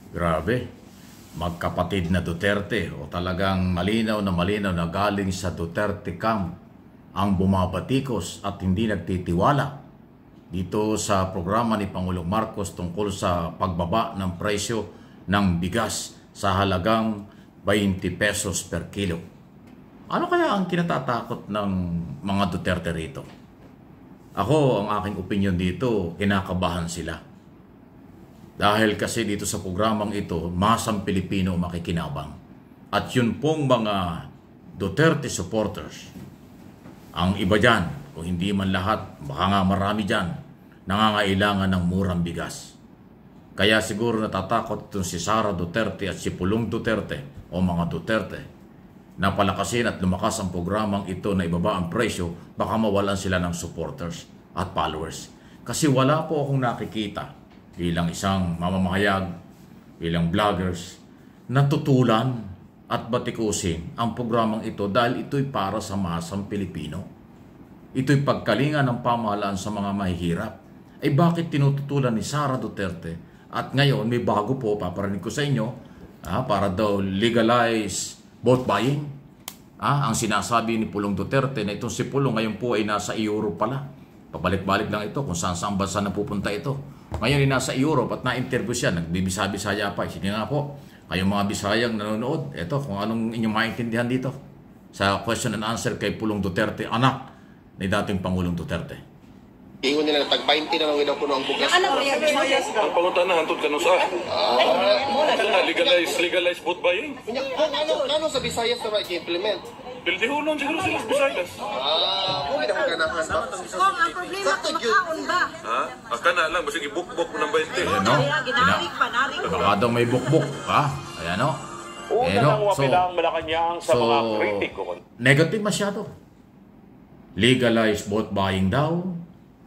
Grabe, magkapatid na Duterte o talagang malinaw na galing sa Duterte camp ang bumabatikos at hindi nagtitiwala dito sa programa ni Pangulong Marcos tungkol sa pagbaba ng presyo ng bigas sa halagang 20 pesos per kilo. Ano kaya ang kinatatakot ng mga Duterte rito? Ako, ang aking opinion dito, kinakabahan sila. Dahil kasi dito sa programang ito, masang Pilipino makikinabang. At yun pong mga Duterte supporters, ang iba dyan, kung hindi man lahat, baka nga marami dyan, nangangailangan ng murang bigas. Kaya siguro natatakot itong si Sara Duterte at si Pulong Duterte o mga Duterte na palakasin at lumakas ang programang ito na ibaba ang presyo, baka mawalan sila ng supporters at followers. Kasi wala po akong nakikita bilang isang mamamahayag, bilang vloggers, natutulan at batikusin ang programang ito dahil ito'y para sa masang Pilipino. Ito'y pagkalinga ng pamahalaan sa mga mahihirap. Ay bakit tinututulan ni Sara Duterte? At ngayon may bago po, paparinig ko sa inyo, para daw legalize vote buying. Ang sinasabi ni Pulong Duterte na itong si Pulong ngayon po ay nasa Europe pala. Pabalik-balik lang ito kung saan bansa na pupunta ito. Ngayon ay nasa Europe at na-interview siya, nagbibisa-bisaya pa. Sige nga po, kayong mga Bisayang nanonood, ito kung anong inyong maintindihan dito sa question and answer kay Pulong Duterte, anak ni dating Pangulong Duterte. Ingon nila tag-20 na lang ko ang bugas. Ang pangunta na hantod kanus legalize vote buying. Kung ano sa Visayas na i-implement? Pildihunon siguro sila sa Visayas. Kung hindi ako ganahan. Kung ang problema kung makaon ba? Aka na lang, basig ibukbok mo ng 20. Ano? Ginarik pa, narik. Baka daw may bukbok, Ayan o. Una nang wapilang Malacanang sa mga kritiko. Negative masyado. Legalize vote buying daw.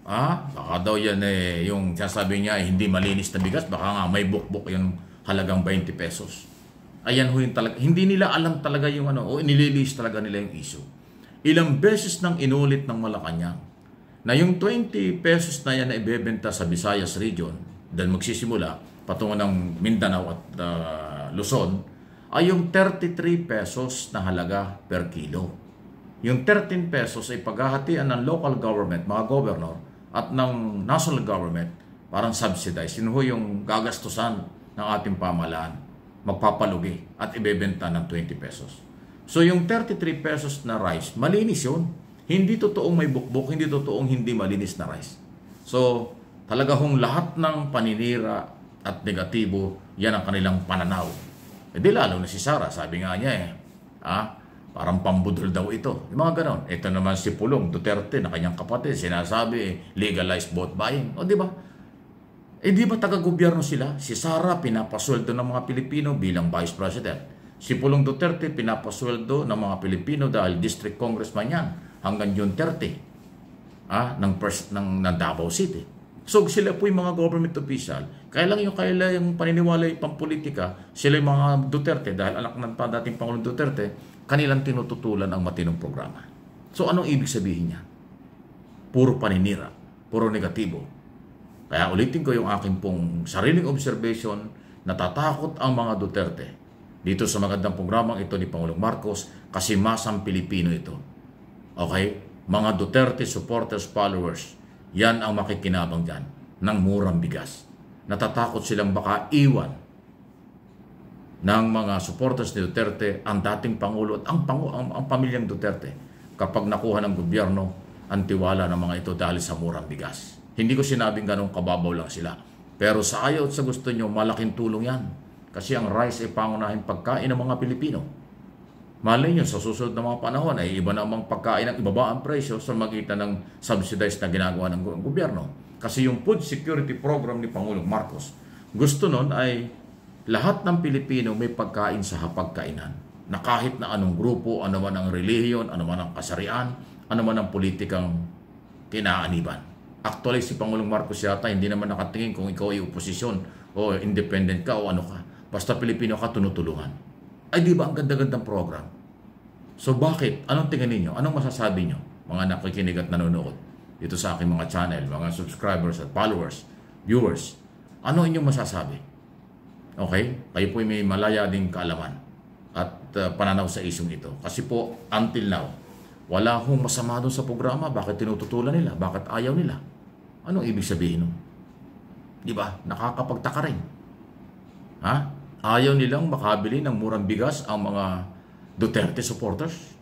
Baka daw yan yung sasabi niya hindi malinis na bigas, baka nga may bukbok yung halagang 20 pesos. Ayan ho yung talaga, hindi nila alam talaga yung o nililis talaga nila yung issue. Ilang beses nang inulit ng Malacanang na yung 20 pesos na yan na ibebenta sa Visayas region, dahil magsisimula patungo ng Mindanao at Luzon, ay yung 33 pesos na halaga per kilo. Yung 13 pesos ay paghahatian ng local government, mga governor, at ng national government, parang subsidized. Yun ho yung gagastusan ng ating pamahalaan, magpapalugi at ibebenta ng 20 pesos. So yung 33 pesos na rice, malinis yun. Hindi totoong may bukbok, hindi totoong hindi malinis na rice. So talaga hong lahat ng paninira at negatibo, yan ang kanilang pananaw. Di lalo na si Sara, sabi nga niya parang pambudol daw ito. Yung mga ganon. Ito naman si Pulong Duterte na kanyang kapatid, sinasabi legalize vote buying. O di ba? Di ba taga-gobyerno sila? Si Sara pinapasweldo ng mga Pilipino bilang Vice President. Si Pulong Duterte pinapasweldo ng mga Pilipino dahil District Congressman yan hanggang June 30 ng Davao City. So sila po yung mga government official. Kaya yung paniniwala yung pampolitika, sila yung mga Duterte dahil anak ng dating Pangulong Duterte, kanilang tinututulan ang matinong programa. So anong ibig sabihin niya? Puro paninira, puro negatibo. Kaya ulitin ko yung aking pong sariling observation, natatakot ang mga Duterte dito sa magandang programang ito ni Pangulong Marcos kasi masang Pilipino ito. Okay? Mga Duterte supporters, followers, yan ang makikinabang dyan ng murang bigas. Natatakot silang baka iwan ng mga supporters ni Duterte ang dating Pangulo at ang pamilyang Duterte kapag nakuha ng gobyerno ang tiwala ng mga ito dahil sa murang bigas. Hindi ko sinabing ganong kababaw lang sila. Pero sa ayaw at sa gusto nyo, malaking tulong yan. Kasi ang rice ay pangunahing pagkain ng mga Pilipino. Malay nyo, sa susunod na mga panahon ay iba namang pagkain ng ibaba ang presyo sa magitan ng subsidized na ginagawa ng gobyerno. Kasi yung food security program ni Pangulong Marcos, gusto nun ay lahat ng Pilipino may pagkain sa hapagkainan. Na kahit na anong grupo, ano man ang relihiyon, ano man ang kasarian, ano man ang politikang kinaaniban. Actually, si Pangulong Marcos yata hindi naman nakatingin kung ikaw ay oposisyon o independent ka o ano ka. Basta Pilipino ka, tunutulungan. Ay di ba ang ganda-gandang program? So bakit? Anong tingin ninyo? Anong masasabi nyo? Mga nakikinig at nanonood dito sa aking mga channel, mga subscribers at followers, viewers. Ano inyong masasabi? Okay? Kayo po may malaya ding kaalaman at pananaw sa isyong ito. Kasi po, until now, wala hong masama doon sa programa. Bakit tinututulan nila? Bakit ayaw nila? Anong ibig sabihin nun? Di ba? Nakakapagtaka rin. Ha? Ayaw nilang makabili ng murang bigas ang mga Duterte supporters.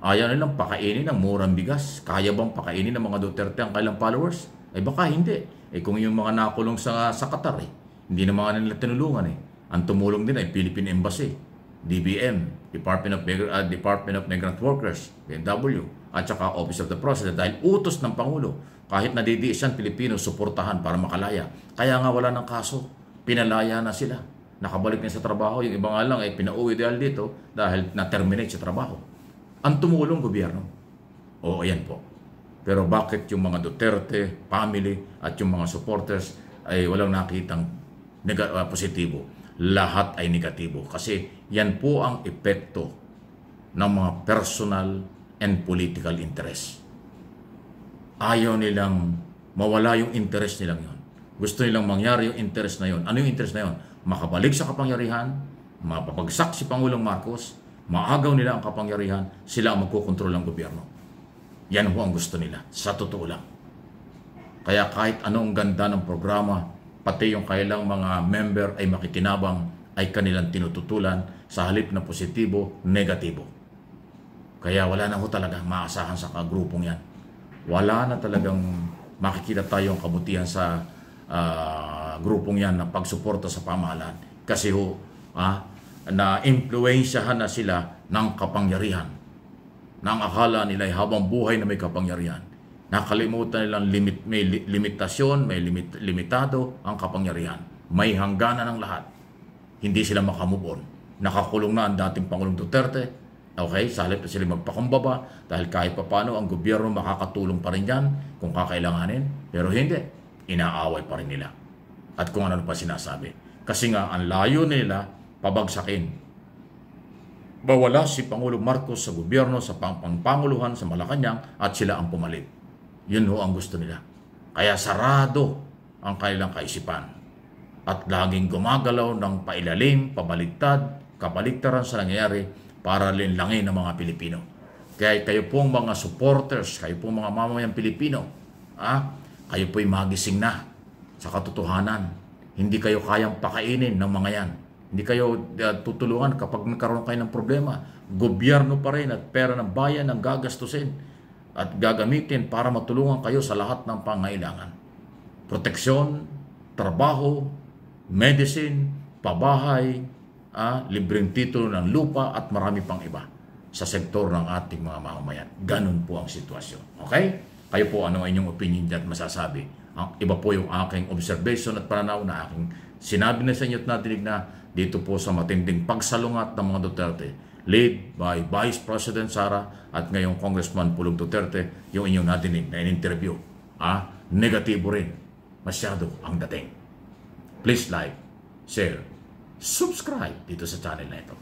Ayaw nilang pakainin ng murang bigas. Kaya bang pakainin ng mga Duterte ang kailang followers? Ay baka hindi. Kung yung mga nakulong sa Qatar, hindi na mga nila tinulungan. Ang tumulong din ay Philippine Embassy, DBM, Department of Migrant Workers, PNW, at saka Office of the President. Dahil utos ng Pangulo, kahit nadidiis yan, Pilipino, suportahan para makalaya. Kaya nga wala ng kaso. Pinalaya na sila. Nakabalik na sa trabaho. Yung iba nga lang ay pinauwi dahil dito dahil na-terminate sa trabaho. Ang tumulong gobyerno. Oo, ayan po. Pero bakit yung mga Duterte, family, at yung mga supporters ay walang nakitang positibo? Lahat ay negatibo. Kasi yan po ang epekto ng mga personal and political interest. Ayaw nilang mawala yung interest nilang yon. Gusto nilang mangyari yung interest na yon. Ano yung interest na yon? Makabalik sa kapangyarihan, mapapagsak si Pangulong Marcos, maagaw nila ang kapangyarihan, sila ang magkukontrol ng gobyerno. Yan po ang gusto nila, sa totoo lang. Kaya kahit anong ganda ng programa, pati yung kailang mga member ay makikinabang, ay kanilang tinututulan sa halip na positibo, negatibo. Kaya wala na ho talaga maasahan sa kagrupong yan. Wala na talagang makikita tayong kabutihan sa grupong yan na pagsuporta sa pamahalaan. Kasi ho, na-influensyahan na sila ng kapangyarihan. Nang akala nila ay habang buhay na may kapangyarihan. Nakalimutan nilang may limitasyon, may limitado ang kapangyarihan. May hangganan ng lahat. Hindi sila makamove on. Nakakulong na ang dating Pangulong Duterte. Okay, sa halip na sila magpakumbaba dahil kahit papano ang gobyerno makakatulong pa rin yan kung kakailanganin. Pero hindi, inaaway pa rin nila. At kung ano pa sinasabi. Kasi nga, ang layo nila pabagsakin. Bawala si Pangulong Marcos sa gobyerno, sa pangpanguluhan, sa Malacanang at sila ang pumalit. Yun ho ang gusto nila. Kaya sarado ang kailang kaisipan. At laging gumagalaw ng pailalim, pabaliktad, kabaliktaran sa nangyayari para linlangin ng mga Pilipino. Kaya kayo pong mga supporters, kayo pong mga mamamayang Pilipino, kayo po'y magising na sa katotohanan. Hindi kayo kayang pakainin ng mga yan. Hindi kayo tutulungan kapag nagkaroon kayo ng problema. Gobyerno pa rin at pera ng bayan ang gagastusin at gagamitin para matulungan kayo sa lahat ng pangailangan. Proteksyon, trabaho, medicine, pabahay, libreng titulo ng lupa at marami pang iba sa sektor ng ating mga mamamayan. Ganun po ang sitwasyon. Okay? Kayo po, ano ang inyong opinion at masasabi? Iba po yung aking observation at pananaw na aking sinabi na sa inyo at natinig na dito po sa matinding pagsalungat ng mga Duterte, led by Vice President Sara at ngayong Congressman Pulong Duterte, yung inyong natinig na in-interview. Negatibo rin. Masyado ang dating. Please like, share, subscribe dito sa channel na ito.